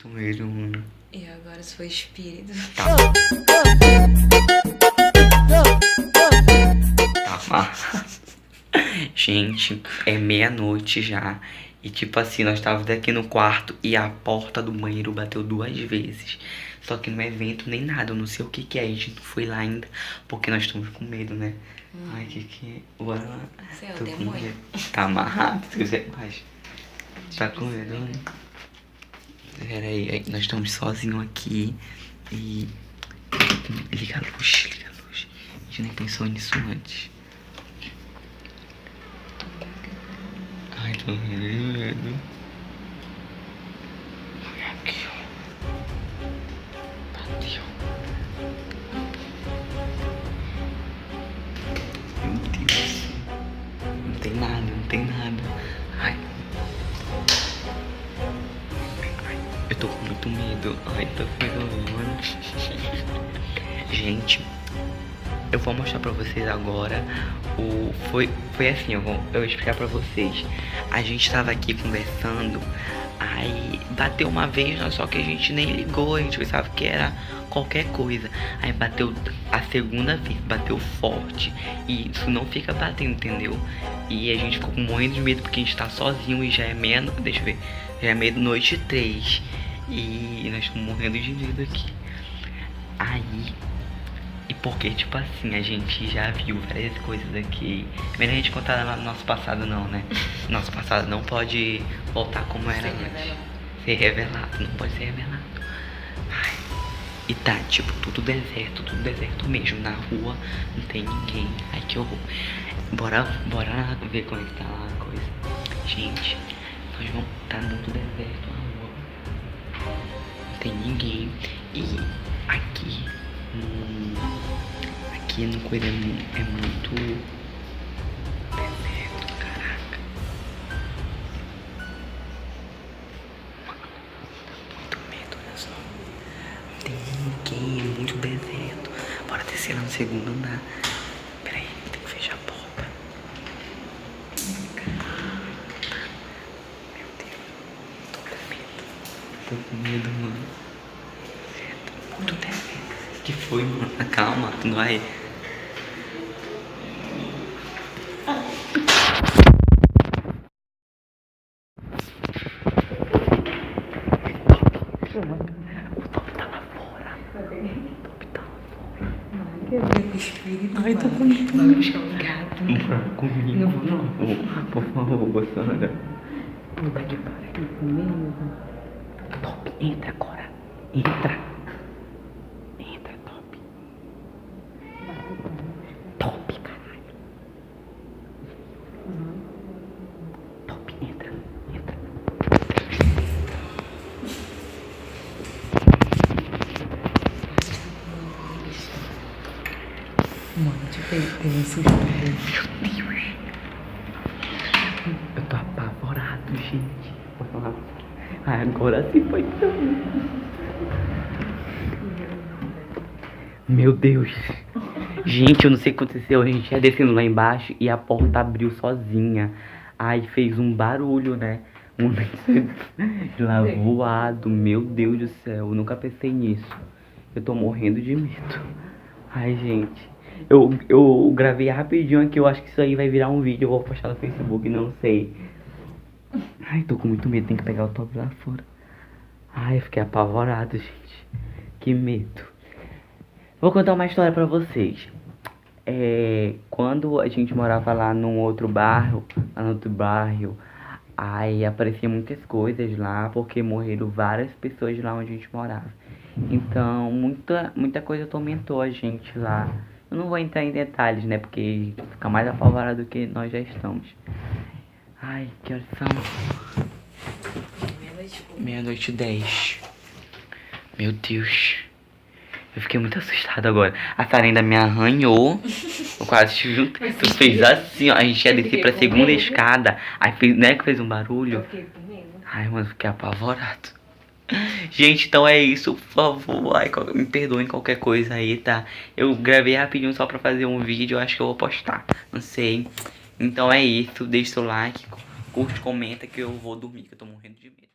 muito medo, mano. E agora se foi espírito. Tá. Tá. Gente, é meia-noite já. E tipo assim, nós estávamos aqui no quarto e a porta do banheiro bateu 2 vezes. Só que não é vento nem nada, eu não sei o que que é. A gente não foi lá ainda, porque nós estamos com medo, né? Ai, que é? Bora lá. Você é o Tô com demônio. medo. Tá amarrado, se quiser mais. Tá com medo, né? Pera aí, nós estamos sozinhos aqui e... Liga a luz, liga a luz. A gente nem pensou nisso antes. Ai, tô morrendo de medo. Olha aqui, ó. Bateu. Meu Deus. Não tem nada, não tem nada. Ai. Eu tô com muito medo. Ai, tá pegando. Gente, eu vou mostrar pra vocês agora foi assim, eu vou explicar pra vocês. A gente tava aqui conversando, aí bateu uma vez, só que a gente nem ligou, a gente pensava que era qualquer coisa. Aí bateu a segunda vez, bateu forte, e isso não fica batendo, entendeu? E a gente ficou morrendo de medo porque a gente tá sozinho e já é meia-noite, deixa eu ver, já é meia-noite e 3. E nós estamos morrendo de medo aqui. Aí... E porque, tipo assim, a gente já viu várias coisas aqui. Melhor a gente contar no nosso passado não, né? Nosso passado não pode voltar como era antes. Ser revelado, não pode ser revelado. Ai. E tá, tipo, tudo deserto mesmo. Na rua não tem ninguém. Ai, que horror. Bora ver como é que tá lá a coisa. Gente, nós vamos... Tá muito deserto a rua. Não tem ninguém. E aqui... Aqui no coisa é muito deserto, caraca. Mano, muito medo, olha só. Não tem ninguém, é muito deserto. Bora descer lá no segundo andar. Pera aí, tem que fechar a porta. Meu Deus, tô com medo. Tô com medo, mano. Muito deserto. Que foi, mano? Calma, tu não vai... O Top tá lá fora. O Top tá lá fora. Quer ver o espírito? Ai, tô com medo. Vai buscar um gato. Bora comigo. Não vou não. Por favor, Sandra. Puta que pariu. Com medo. Top, entra agora. Entra. Entra, Top. Top, caralho. Top, entra. Entra. Mano, teve um susto. Meu Deus. Eu tô apavorado, gente. Agora sim foi tão... Meu Deus. Gente, eu não sei o que aconteceu. A gente ia descendo lá embaixo e a porta abriu sozinha. Aí fez um barulho, né? Um lá voado. Meu Deus do céu. Eu nunca pensei nisso. Eu tô morrendo de medo. Ai, gente. Eu gravei rapidinho aqui. Eu acho que isso aí vai virar um vídeo. Eu vou postar no Facebook, não sei. Ai, tô com muito medo. Tem que pegar o Top lá fora. Ai, eu fiquei apavorado, gente. Que medo. Vou contar uma história pra vocês. Quando a gente morava lá num outro bairro, aí aparecia muitas coisas lá, porque morreram várias pessoas lá onde a gente morava. Então, muita coisa atormentou a gente lá. Eu não vou entrar em detalhes, né, porque fica mais apavorado do que nós já estamos. Ai, que horas são? Meia-noite e 10. Meu Deus. Eu fiquei muito assustado agora. A Sara ainda me arranhou. Eu quase junto. Tu fez assim, ó. A gente ia descer pra segunda escada. Aí fez, né, que fez um barulho. Ai, mano, fiquei apavorado. Gente, então é isso, por favor. Ai, me perdoem qualquer coisa aí, tá? Eu gravei rapidinho só pra fazer um vídeo. Eu acho que eu vou postar. Não sei. Então é isso. Deixa o seu like, curte, comenta que eu vou dormir, que eu tô morrendo de medo.